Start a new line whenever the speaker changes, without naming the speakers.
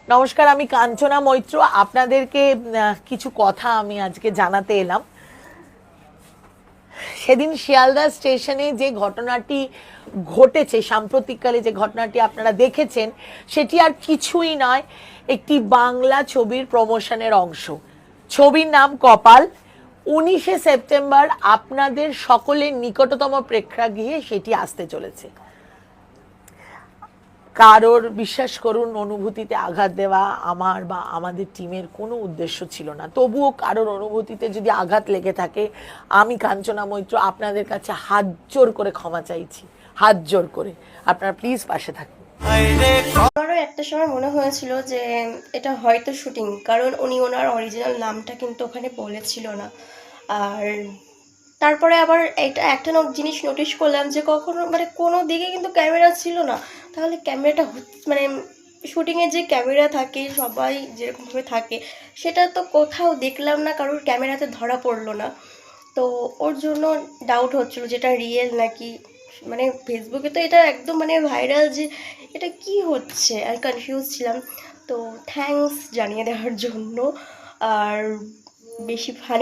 নমস্কার, আমি কাঞ্চনা মৈত্র। আপনাদেরকে কিছু কথা আমি আজকে জানাতে এলাম। সেদিন শিয়ালদা স্টেশনে যে ঘটনাটি ঘটেছে, সাম্প্রতিককালে যে ঘটনাটি আপনারা দেখেছেন, সেটি আর কিছুই নয়, একটি বাংলা ছবির প্রমোশনের অংশ। ছবির নাম কপাল। 19শে সেপ্টেম্বর আপনাদের সকলের নিকটতম প্রেক্ষাগৃহে সেটি আসতে চলেছে। কারোর, বিশ্বাস করুন, অনুভূতিতে আঘাত দেওয়া আমার বা আমাদের টিমের কোনো উদ্দেশ্য ছিল না। তবুও কারোর অনুভূতিতে যদি আঘাত লেগে থাকে, আমি কাঞ্চনা মৈত্র আপনাদের কাছে হাত জোর করে ক্ষমা চাইছি, হাত জোর করে। আপনারা প্লিজ পাশে থাকুন।
আমারও একটা সময় মনে হয়েছিল যে এটা হয়তো শুটিং, কারণ উনি ওনার অরিজিনাল নামটা কিন্তু ওখানে বলেছিল না। আর তারপরে আবার এটা একটা জিনিস নোটিশ করলাম যে কখনো মানে কোনো দিকে কিন্তু ক্যামেরা ছিল না। তাহলে ক্যামেরাটা মানে শুটিংয়ে যে ক্যামেরা থাকে, সবাই যেরকমভাবে থাকে, সেটা তো কোথাও দেখলাম না, কারোর ক্যামেরাতে ধরা পড়লো না। তো ওর জন্য ডাউট হচ্ছিল যেটা রিয়েল নাকি, মানে ফেসবুকে তো এটা একদম মানে ভাইরাল, যে এটা কি হচ্ছে, আর কনফিউজ ছিলাম। তো থ্যাঙ্কস জানিয়ে দেওয়ার জন্য। আর বেশি ফানি